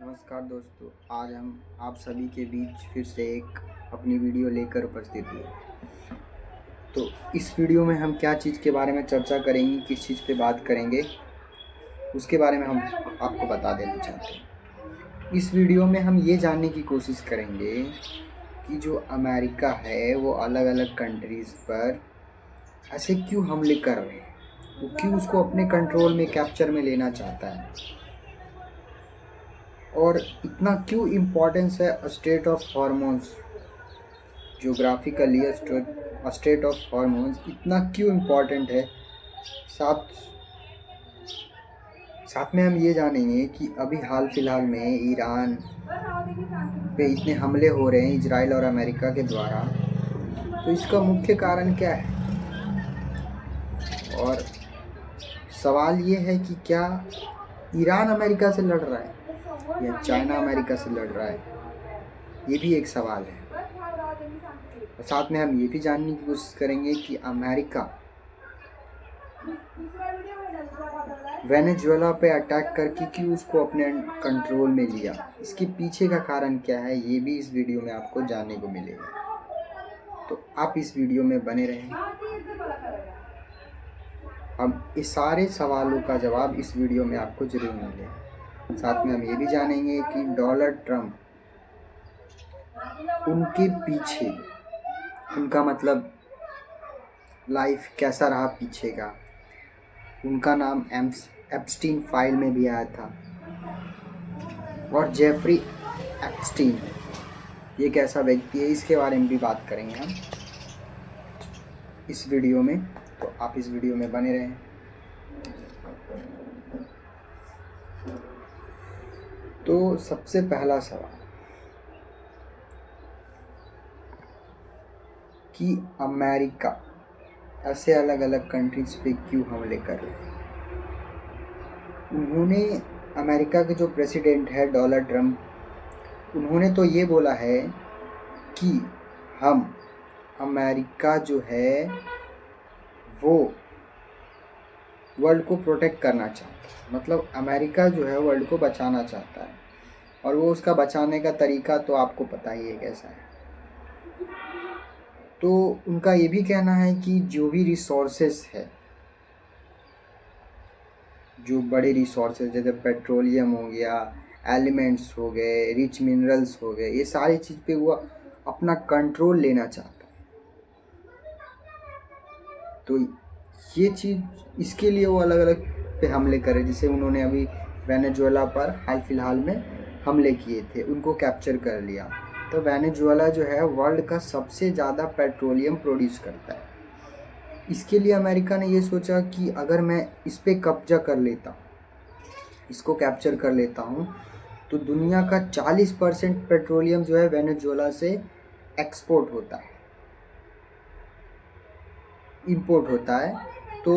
नमस्कार दोस्तों, आज हम आप सभी के बीच फिर से एक अपनी वीडियो लेकर उपस्थित हुए। तो इस वीडियो में हम क्या चीज़ के बारे में चर्चा करेंगे, किस चीज़ पे बात करेंगे, उसके बारे में हम आपको बता देना चाहते हैं। इस वीडियो में हम ये जानने की कोशिश करेंगे कि जो अमेरिका है वो अलग अलग कंट्रीज़ पर ऐसे क्यों हमले कर रहे हैं, वो क्यों उसको अपने कंट्रोल में कैप्चर में लेना चाहता है, और इतना क्यों इम्पोर्टेंस है state of hormones. Geographically state of hormones इतना क्यों इम्पोर्टेंट है। साथ साथ में हम ये जानेंगे कि अभी हाल फिलहाल में ईरान पे इतने हमले हो रहे हैं इजराइल और अमेरिका के द्वारा, तो इसका मुख्य कारण क्या है। और सवाल ये है कि क्या ईरान अमेरिका से लड़ रहा है या चाइना अमेरिका से लड़ रहा है, ये भी एक सवाल है। और साथ में हम ये भी जानने की कोशिश करेंगे कि अमेरिका वेनेजुएला पे अटैक करके क्यों उसको अपने कंट्रोल में लिया, इसके पीछे का कारण क्या है, ये भी इस वीडियो में आपको जानने को मिलेगा। तो आप इस वीडियो में बने रहें। हम इस सारे सवालों का जवाब इस वीडियो में आपको जरूर मिलेगा। साथ में हम ये भी जानेंगे कि डोनाल्ड ट्रंप, उनके पीछे उनका मतलब लाइफ कैसा रहा पीछे का। उनका नाम एप्स्टीन फाइल में भी आया था, और जेफरी एप्स्टीन ये कैसा व्यक्ति है, इसके बारे में भी बात करेंगे हम इस वीडियो में। तो आप इस वीडियो में बने रहें। तो सबसे पहला सवाल कि अमेरिका ऐसे अलग अलग कंट्रीज पे क्यों हमले कर रहे हैं। उन्होंने, अमेरिका के जो प्रेसिडेंट है डोनाल्ड ट्रंप, उन्होंने तो ये बोला है कि हम अमेरिका जो है वो वर्ल्ड को प्रोटेक्ट करना चाहता है। मतलब अमेरिका जो है वर्ल्ड को बचाना चाहता है, और वो उसका बचाने का तरीका तो आपको पता ही है कैसा है। तो उनका ये भी कहना है कि जो भी रिसोर्सेस है, जो बड़े रिसोर्सेज जैसे पेट्रोलियम हो गया, एलिमेंट्स हो गए, रिच मिनरल्स हो गए, ये सारी चीज़ पे वो अपना कंट्रोल लेना चाहता है। तो ये चीज़, इसके लिए वो अलग अलग पे हमले करे। जैसे उन्होंने अभी वेनेजुएला पर हाल फिलहाल में हमले किए थे, उनको कैप्चर कर लिया। तो वेनेजुएला जो है वर्ल्ड का सबसे ज़्यादा पेट्रोलियम प्रोड्यूस करता है। इसके लिए अमेरिका ने ये सोचा कि अगर मैं इस पे कब्जा कर लेता हूँ, इसको कैप्चर कर लेता हूँ, तो दुनिया का 40% पेट्रोलियम जो है वेनेजुएला से एक्सपोर्ट होता है, इंपोर्ट होता है। तो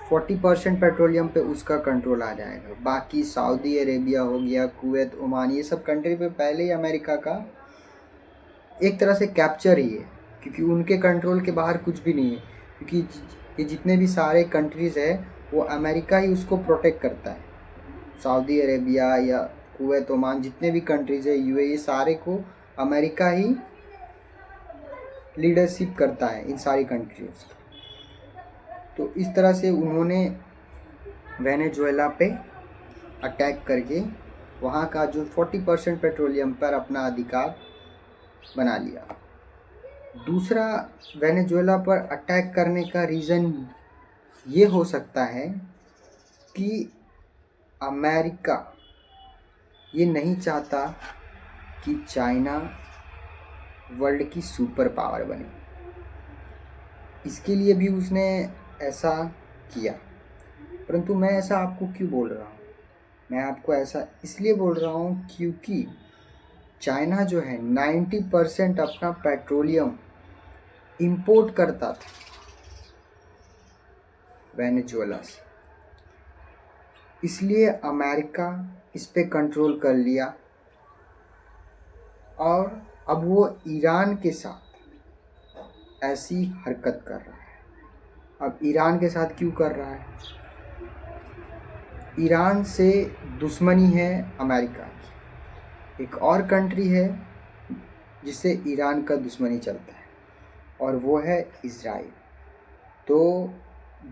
40% पेट्रोलियम पे उसका कंट्रोल आ जाएगा। बाकी सऊदी अरेबिया हो गया, कुवैत, ओमान, ये सब कंट्री पे पहले ही अमेरिका का एक तरह से कैप्चर ही है, क्योंकि उनके कंट्रोल के बाहर कुछ भी नहीं है। क्योंकि ये जितने भी सारे कंट्रीज़ है वो अमेरिका ही उसको प्रोटेक्ट करता है। सऊदी अरेबिया या कुवैत, ओमान, जितने भी कंट्रीज़ है, यूएई, सारे को अमेरिका ही लीडरशिप करता है इन सारी कंट्रीज। तो इस तरह से उन्होंने वेनेजुएला पे अटैक करके वहाँ का जो 40% पेट्रोलियम पर अपना अधिकार बना लिया। दूसरा, वेनेजुएला पर अटैक करने का रीज़न ये हो सकता है कि अमेरिका ये नहीं चाहता कि चाइना वर्ल्ड की सुपर पावर बने। इसके लिए भी उसने ऐसा किया। परंतु मैं ऐसा आपको क्यों बोल रहा हूँ, मैं आपको ऐसा इसलिए बोल रहा हूँ क्योंकि चाइना जो है 90% अपना पेट्रोलियम इंपोर्ट करता था वेनेजुएला से। इसलिए अमेरिका इस पे कंट्रोल कर लिया, और अब वो ईरान के साथ ऐसी हरकत कर रहा है। अब ईरान के साथ क्यों कर रहा है? ईरान से दुश्मनी है अमेरिका की। एक और कंट्री है जिससे ईरान का दुश्मनी चलता है और वो है इज़राइल। तो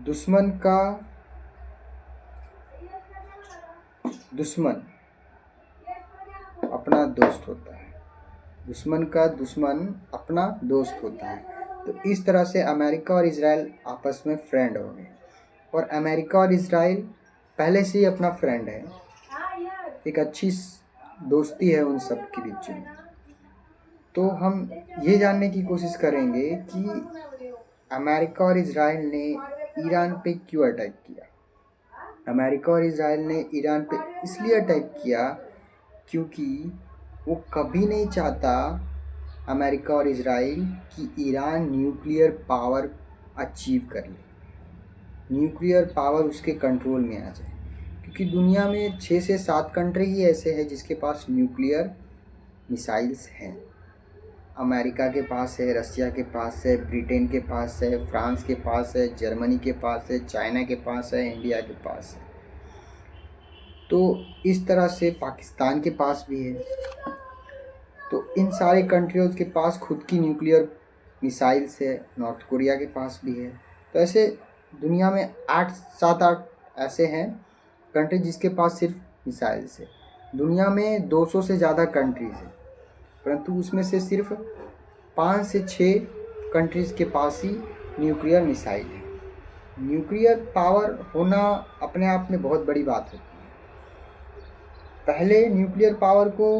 दुश्मन का दुश्मन अपना दोस्त होता है, दुश्मन का दुश्मन अपना दोस्त होता है। तो इस तरह से अमेरिका और इज़राइल आपस में फ्रेंड हो गए और अमेरिका और इज़राइल पहले से ही अपना फ्रेंड है, एक अच्छी दोस्ती है उन सब के बीच में। तो हम ये जानने की कोशिश करेंगे कि अमेरिका और इज़राइल ने ईरान पे क्यों अटैक किया। अमेरिका और इज़राइल ने ईरान पे इसलिए अटैक किया क्योंकि वो कभी नहीं चाहता, अमेरिका और इज़राइल, कि ईरान न्यूक्लियर पावर अचीव कर ले, न्यूक्लियर पावर उसके कंट्रोल में आ जाए। क्योंकि दुनिया में 6 से 7 कंट्री ही ऐसे हैं जिसके पास न्यूक्लियर मिसाइल्स हैं। अमेरिका के पास है, रसिया के पास है, ब्रिटेन के पास है, फ्रांस के पास है, जर्मनी के पास है, चाइना के पास है, इंडिया के पास है। तो इस तरह से पाकिस्तान के पास भी है। तो इन सारे कंट्रीज़ के पास खुद की न्यूक्लियर मिसाइल्स है, नॉर्थ कोरिया के पास भी है। तो ऐसे दुनिया में 7-8 ऐसे हैं कंट्री जिसके पास सिर्फ मिसाइल्स है। दुनिया में 200 से ज़्यादा कंट्रीज़ हैं, परंतु उसमें से सिर्फ 5 से 6 कंट्रीज़ के पास ही न्यूक्लियर मिसाइल है। न्यूक्लियर पावर होना अपने आप में बहुत बड़ी बात होती है। पहले न्यूक्लियर पावर को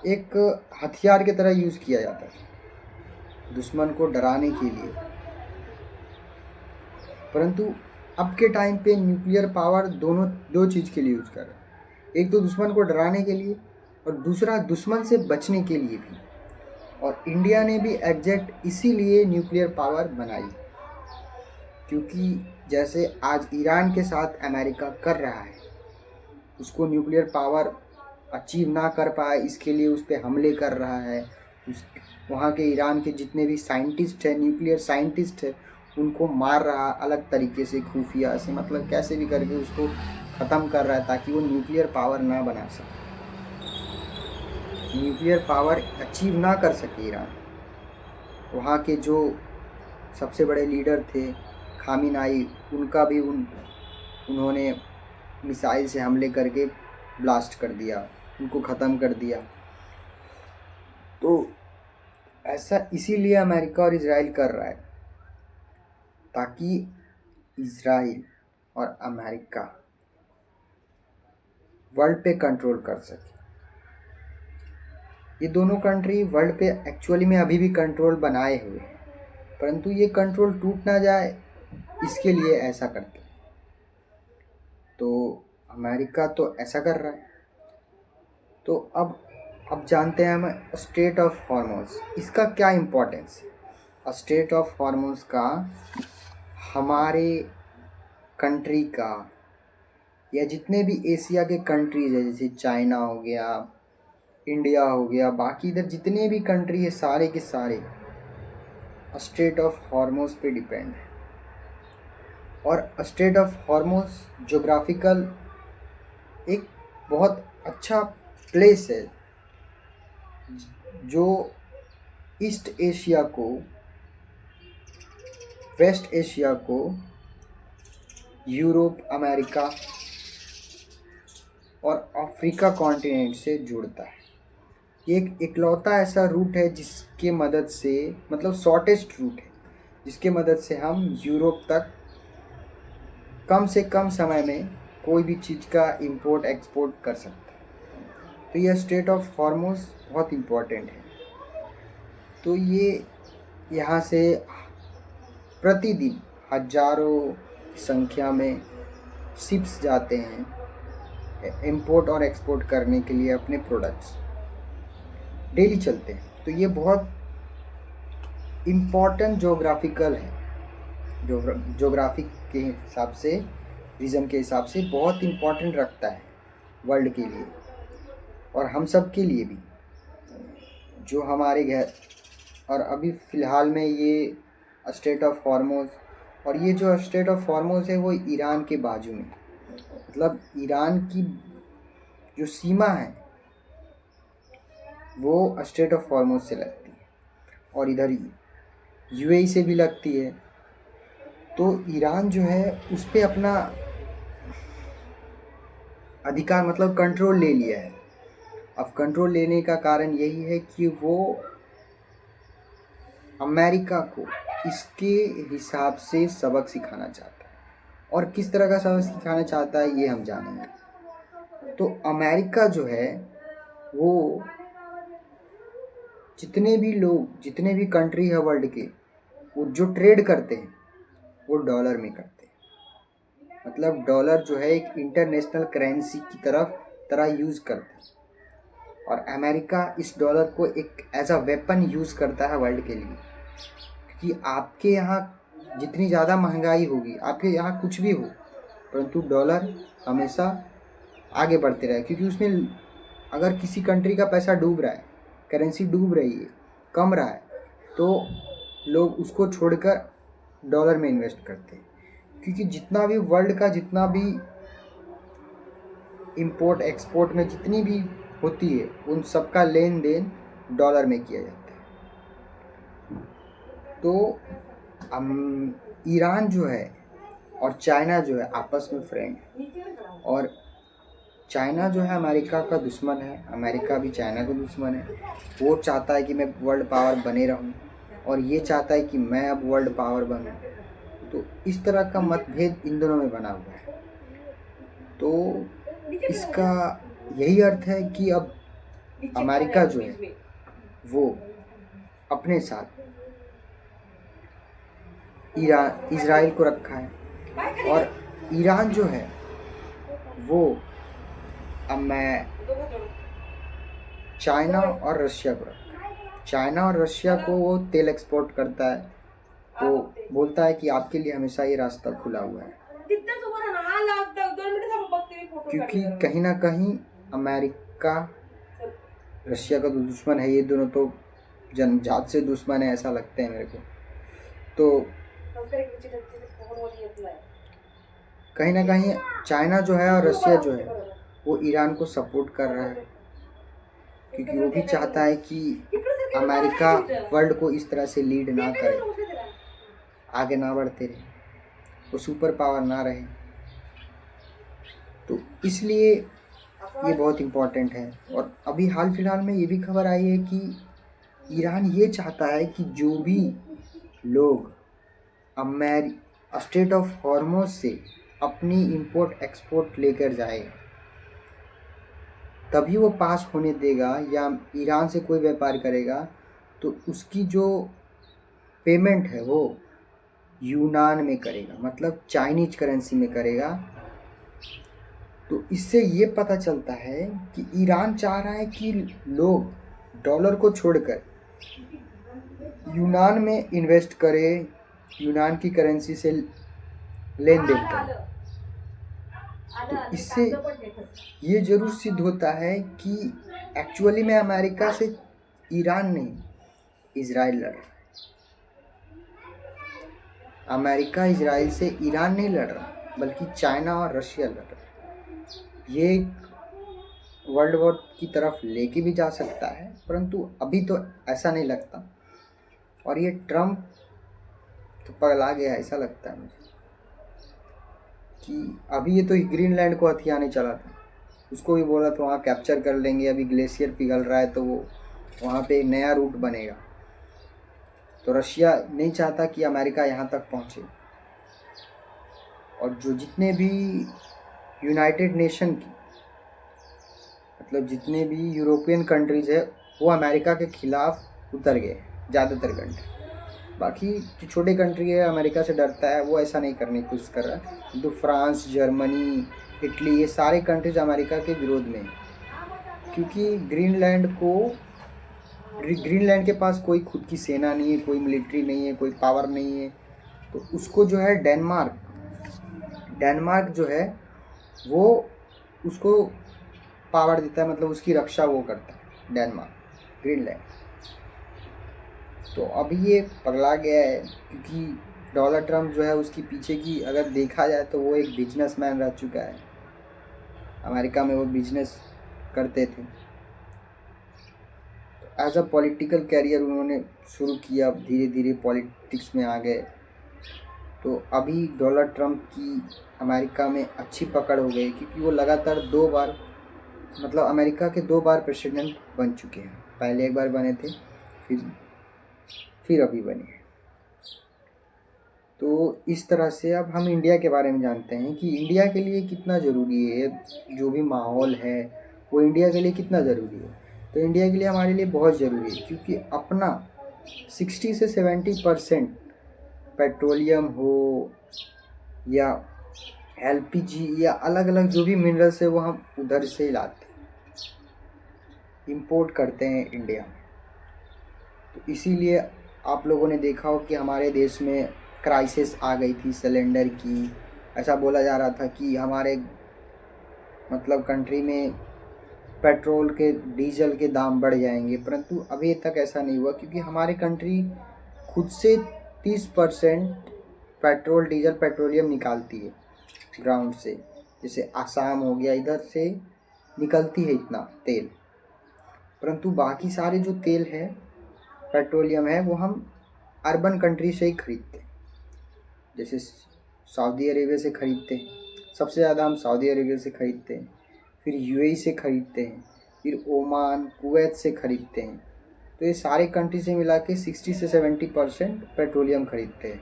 एक हथियार की तरह यूज़ किया जाता था, दुश्मन को डराने के लिए। परंतु अब के टाइम पे न्यूक्लियर पावर दो चीज़ के लिए यूज़ कर रहे हैं। एक तो दुश्मन को डराने के लिए और दूसरा दुश्मन से बचने के लिए भी। और इंडिया ने भी एग्जैक्ट इसीलिए न्यूक्लियर पावर बनाई, क्योंकि जैसे आज ईरान के साथ अमेरिका कर रहा है, उसको न्यूक्लियर पावर अचीव ना कर पाए इसके लिए उस पर हमले कर रहा है। वहाँ के ईरान के जितने भी साइंटिस्ट हैं, न्यूक्लियर साइंटिस्ट हैं, उनको मार रहा अलग तरीके से, खुफिया से, मतलब कैसे भी करके उसको ख़त्म कर रहा है ताकि वो न्यूक्लियर पावर ना बना सके, न्यूक्लियर पावर अचीव ना कर सके ईरान। वहाँ के जो सबसे बड़े लीडर थे खामिनाई, उनका भी उन्होंने मिसाइल से हमले करके ब्लास्ट कर दिया, उनको ख़त्म कर दिया। तो ऐसा इसीलिए अमेरिका और इज़राइल कर रहा है ताकि इज़राइल और अमेरिका वर्ल्ड पे कंट्रोल कर सके। ये दोनों कंट्री वर्ल्ड पे एक्चुअली में अभी भी कंट्रोल बनाए हुए हैं, परंतु ये कंट्रोल टूट ना जाए इसके लिए ऐसा करते हैं। तो अमेरिका तो ऐसा कर रहा है। तो अब जानते हैं हम स्ट्रेट ऑफ हॉर्मोज, इसका क्या इम्पोर्टेंस है। स्ट्रेट ऑफ हॉर्मोज का हमारे कंट्री का या जितने भी एशिया के कंट्रीज है, जैसे चाइना हो गया, इंडिया हो गया, बाकी इधर जितने भी कंट्री है सारे के सारे स्ट्रेट ऑफ हॉर्मोज पे डिपेंड है। और स्ट्रेट ऑफ हॉर्मोज जोग्राफिकल एक बहुत अच्छा प्लेस है जो ईस्ट एशिया को, वेस्ट एशिया को यूरोप, अमेरिका और अफ्रीका कॉन्टिनेंट से जोड़ता है। ये एक इकलौता ऐसा रूट है जिसके मदद से, मतलब शॉर्टेस्ट रूट है जिसके मदद से हम यूरोप तक कम से कम समय में कोई भी चीज़ का इंपोर्ट एक्सपोर्ट कर सकते हैं। तो यह स्ट्रेट ऑफ हॉर्मोज बहुत इम्पोर्टेंट है। तो ये यहाँ से प्रतिदिन हजारों संख्या में शिप्स जाते हैं इंपोर्ट और एक्सपोर्ट करने के लिए, अपने प्रोडक्ट्स डेली चलते हैं। तो ये बहुत इम्पोर्टेंट जोग्राफिकल है, जोग्राफिक के हिसाब से, रीजन के हिसाब से बहुत इम्पोर्टेंट रखता है वर्ल्ड के लिए और हम सब के लिए भी, जो हमारे घर। और अभी फ़िलहाल में ये स्ट्रेट ऑफ हॉर्मोज, और ये जो स्ट्रेट ऑफ हॉर्मोज है वो ईरान के बाजू में, मतलब ईरान की जो सीमा है वो स्ट्रेट ऑफ हॉर्मोज से लगती है और इधर यूएई से भी लगती है। तो ईरान जो है उस पर अपना अधिकार मतलब कंट्रोल ले लिया है। अब कंट्रोल लेने का कारण यही है कि वो अमेरिका को इसके हिसाब से सबक सिखाना चाहता है, और किस तरह का सबक सिखाना चाहता है ये हम जानेंगे। तो अमेरिका जो है वो जितने भी कंट्री है वर्ल्ड के, वो जो ट्रेड करते हैं वो डॉलर में करते हैं। मतलब डॉलर जो है एक इंटरनेशनल करेंसी की तरह यूज़ करते हैं, और अमेरिका इस डॉलर को एक एज अ वेपन यूज़ करता है वर्ल्ड के लिए। क्योंकि आपके यहाँ जितनी ज़्यादा महंगाई होगी, आपके यहाँ कुछ भी हो, परंतु डॉलर हमेशा आगे बढ़ते रहे। क्योंकि उसमें अगर किसी कंट्री का पैसा डूब रहा है, करेंसी डूब रही है, कम रहा है, तो लोग उसको छोड़कर डॉलर में इन्वेस्ट करते हैं। क्योंकि जितना भी वर्ल्ड का जितना भी इंपोर्ट एक्सपोर्ट में जितनी भी होती है, उन सबका लेन देन डॉलर में किया जाता है। तो ईरान जो है और चाइना जो है आपस में फ्रेंड है, और चाइना जो है अमेरिका का दुश्मन है, अमेरिका भी चाइना का दुश्मन है। वो चाहता है कि मैं वर्ल्ड पावर बने रहूं, और ये चाहता है कि मैं अब वर्ल्ड पावर बनूं। तो इस तरह का मतभेद इन दोनों में बना हुआ है। तो इसका यही अर्थ है कि अब अमेरिका जो है वो अपने साथ इजराइल को रखा है, और ईरान जो है वो अब मैं चाइना और रशिया को रखा है। चाइना और रशिया को वो तेल एक्सपोर्ट करता है, वो बोलता है कि आपके लिए हमेशा ये रास्ता खुला हुआ है। क्योंकि कहीं ना कहीं अमेरिका रशिया का तो दुश्मन है, ये दोनों तो जन्मजात से दुश्मन है, ऐसा लगता है मेरे को। तो कहीं ना कहीं चाइना जो है और रशिया जो है वो ईरान को सपोर्ट कर रहा है, क्योंकि वो भी चाहता है कि अमेरिका वर्ल्ड को इस तरह से लीड ना करे, आगे ना बढ़ते रहे, वो सुपर पावर ना रहे। तो इसलिए ये बहुत इम्पोर्टेंट है। और अभी हाल फिलहाल में ये भी खबर आई है कि ईरान ये चाहता है कि जो भी लोग स्ट्रेट ऑफ हॉर्मोज से अपनी इंपोर्ट एक्सपोर्ट लेकर जाए तभी वो पास होने देगा, या ईरान से कोई व्यापार करेगा तो उसकी जो पेमेंट है वो यूनान में करेगा, मतलब चाइनीज करेंसी में करेगा। तो इससे ये पता चलता है कि ईरान चाह रहा है कि लोग डॉलर को छोड़कर यूनान में इन्वेस्ट करें, यूनान की करेंसी से लेन देन करें। तो इससे ये जरूर सिद्ध होता है कि एक्चुअली में अमेरिका से ईरान नहीं, इजराइल लड़ रहा है। अमेरिका इजराइल से ईरान नहीं लड़ रहा, बल्कि चाइना और रशिया लड़ रहा है। ये वर्ल्ड वॉर की तरफ लेके भी जा सकता है, परंतु अभी तो ऐसा नहीं लगता। और ये ट्रम्प तो पगला गया, ऐसा लगता है मुझे कि अभी ये तो ग्रीनलैंड को हथियाने चला था, उसको भी बोला तो वहाँ कैप्चर कर लेंगे। अभी ग्लेशियर पिघल रहा है तो वो वहाँ पे नया रूट बनेगा। तो रशिया नहीं चाहता कि अमेरिका यहाँ तक पहुँचे। और जो जितने भी यूनाइटेड नेशन की मतलब जितने भी यूरोपियन कंट्रीज है वो अमेरिका के खिलाफ उतर गए, ज़्यादातर कंट्री। बाकी जो छोटे कंट्री है अमेरिका से डरता है, वो ऐसा नहीं करने की कोशिश कर रहा है। तो फ्रांस, जर्मनी, इटली, ये सारे कंट्रीज अमेरिका के विरोध में, क्योंकि ग्रीनलैंड के पास कोई खुद की सेना नहीं है, कोई मिलिट्री नहीं है, कोई पावर नहीं है। तो उसको जो है डेनमार्क जो है वो उसको पावर देता है, मतलब उसकी रक्षा वो करता है डेनमार्क, ग्रीनलैंड। तो अभी ये पगला गया है, क्योंकि डोनाल्ड ट्रम्प जो है उसकी पीछे की अगर देखा जाए तो वो एक बिजनेसमैन रह चुका है। अमेरिका में वो बिजनेस करते थे। एज अ पॉलिटिकल कैरियर उन्होंने शुरू किया, धीरे धीरे पॉलिटिक्स में आ गए। तो अभी डोनाल्ड ट्रंप की अमेरिका में अच्छी पकड़ हो गई, क्योंकि वो लगातार 2 बार, मतलब अमेरिका के 2 बार प्रेसिडेंट बन चुके हैं। पहले एक बार बने थे, फिर अभी बने हैं। तो इस तरह से अब हम इंडिया के बारे में जानते हैं कि इंडिया के लिए कितना ज़रूरी है, जो भी माहौल है वो इंडिया के लिए कितना ज़रूरी है। तो इंडिया के लिए हमारे लिए बहुत ज़रूरी है, क्योंकि अपना 60 से 70% पेट्रोलियम हो या एलपीजी या अलग अलग जो भी मिनरल्स है वो हम उधर से ही लाते हैं, इंपोर्ट करते हैं इंडिया में। तो इसीलिए आप लोगों ने देखा हो कि हमारे देश में क्राइसिस आ गई थी सिलेंडर की। ऐसा बोला जा रहा था कि हमारे मतलब कंट्री में पेट्रोल के डीजल के दाम बढ़ जाएंगे, परंतु अभी तक ऐसा नहीं हुआ, क्योंकि हमारी कंट्री खुद से 30% पेट्रोल डीजल पेट्रोलियम निकालती है ग्राउंड से। जैसे आसाम हो गया, इधर से निकलती है इतना तेल, परंतु बाकी सारे जो तेल है पेट्रोलियम है वो हम अर्बन कंट्री से ही खरीदते हैं। जैसे सऊदी अरेबिया से खरीदते हैं, सबसे ज़्यादा हम सऊदी अरेबिया से खरीदते हैं, फिर यूएई से खरीदते हैं, फिर ओमान कुवैत से खरीदते हैं। तो ये सारे कंट्री से मिला के 60 से 70% पेट्रोलियम खरीदते हैं।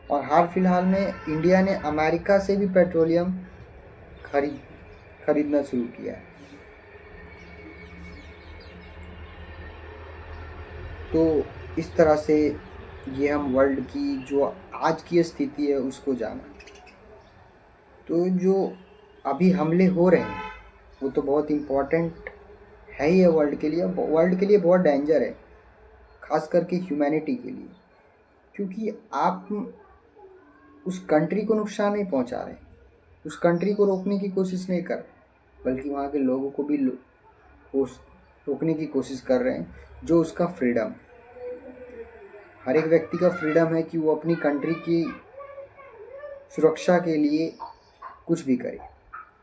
और हाल फिलहाल में इंडिया ने अमेरिका से भी पेट्रोलियम खरीदना शुरू किया है। तो इस तरह से ये हम वर्ल्ड की जो आज की स्थिति है उसको जाना। तो जो अभी हमले हो रहे हैं वो तो बहुत इम्पोर्टेंट है ही है वर्ल्ड के लिए। वर्ल्ड के लिए बहुत डेंजर है, खास करके ह्यूमैनिटी के लिए, क्योंकि आप उस कंट्री को नुकसान नहीं पहुंचा रहे, उस कंट्री को रोकने की कोशिश नहीं कर, बल्कि वहाँ के लोगों को भी रोकने की कोशिश कर रहे हैं। जो उसका फ्रीडम, हर एक व्यक्ति का फ्रीडम है कि वो अपनी कंट्री की सुरक्षा के लिए कुछ भी करे।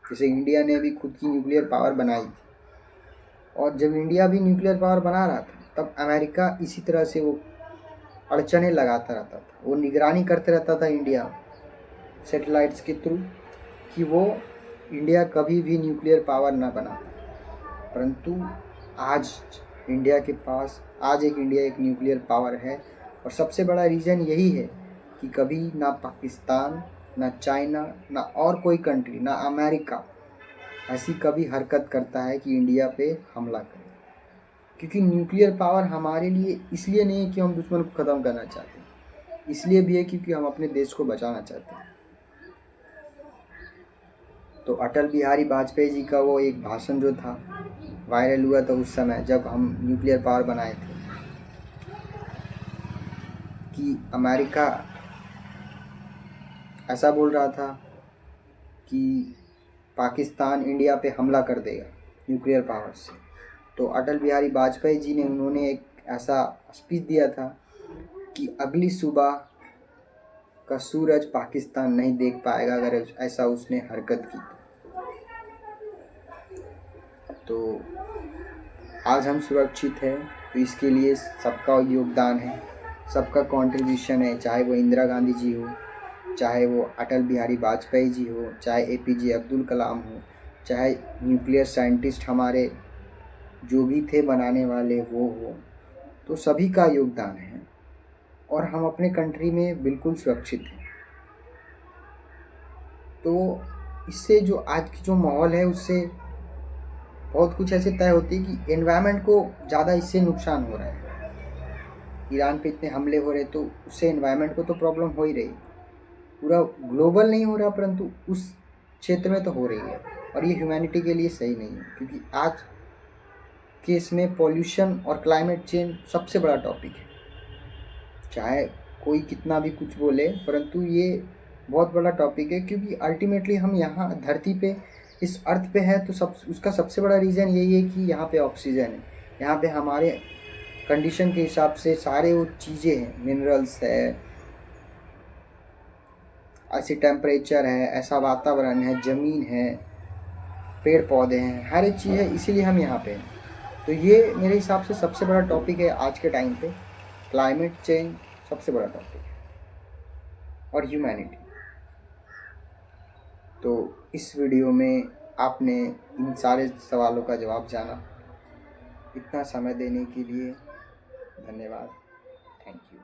जैसे इंडिया ने भी खुद की न्यूक्लियर पावर बनाई थी, और जब इंडिया भी न्यूक्लियर पावर बना रहा था तब अमेरिका इसी तरह से वो अड़चने लगाता रहता था, वो निगरानी करते रहता था इंडिया सैटेलाइट्स के थ्रू कि वो इंडिया कभी भी न्यूक्लियर पावर ना बना। परंतु आज इंडिया के पास एक न्यूक्लियर पावर है, और सबसे बड़ा रीज़न यही है कि कभी ना पाकिस्तान, ना चाइना, ना और कोई कंट्री, ना अमेरिका ऐसी कभी हरकत करता है कि इंडिया पे हमला करे। क्योंकि न्यूक्लियर पावर हमारे लिए इसलिए नहीं है कि हम दुश्मन को ख़त्म करना चाहते हैं, इसलिए भी है क्योंकि हम अपने देश को बचाना चाहते हैं। तो अटल बिहारी वाजपेयी जी का वो एक भाषण जो था वायरल हुआ था उस समय जब हम न्यूक्लियर पावर बनाए थे, कि अमेरिका ऐसा बोल रहा था कि पाकिस्तान इंडिया पे हमला कर देगा न्यूक्लियर पावर से। तो अटल बिहारी वाजपेयी जी ने उन्होंने एक ऐसा स्पीच दिया था कि अगली सुबह का सूरज पाकिस्तान नहीं देख पाएगा अगर ऐसा उसने हरकत की। तो आज हम सुरक्षित हैं, तो इसके लिए सबका योगदान है, सबका कंट्रीब्यूशन है, चाहे वो इंदिरा गांधी जी हो, चाहे वो अटल बिहारी वाजपेयी जी हो, चाहे एपीजे अब्दुल कलाम हो, चाहे न्यूक्लियर साइंटिस्ट हमारे जो भी थे बनाने वाले वो हो, तो सभी का योगदान है, और हम अपने कंट्री में बिल्कुल सुरक्षित हैं। तो इससे जो आज की जो माहौल है उससे बहुत कुछ ऐसे तय होती है कि एनवायरनमेंट को ज़्यादा इससे नुकसान हो रहा है। ईरान पे इतने हमले हो रहे तो उससे एनवायरनमेंट को तो प्रॉब्लम हो ही रही, पूरा ग्लोबल नहीं हो रहा परंतु उस क्षेत्र में तो हो रही है, और ये ह्यूमैनिटी के लिए सही नहीं है। क्योंकि आज के इसमें पॉल्यूशन और क्लाइमेट चेंज सबसे बड़ा टॉपिक है, चाहे कोई कितना भी कुछ बोले, परंतु ये बहुत बड़ा टॉपिक है। क्योंकि अल्टीमेटली हम यहाँ धरती पे इस अर्थ पे है, तो उसका सबसे बड़ा रीज़न यही है कि यहाँ पे ऑक्सीजन है, यहाँ पे हमारे कंडीशन के हिसाब से सारे वो चीज़ें हैं, मिनरल्स है, ऐसी टेम्परेचर है, ऐसा वातावरण है, ज़मीन है, पेड़ पौधे हैं, हर एक चीज़ है, इसीलिए हम यहाँ पे हैं। तो ये मेरे हिसाब से सबसे बड़ा टॉपिक है आज के टाइम पे, क्लाइमेट चेंज सबसे बड़ा टॉपिक है, और ह्यूमैनिटी। तो इस वीडियो में आपने इन सारे सवालों का जवाब जाना। इतना समय देने के लिए धन्यवाद। Thank you.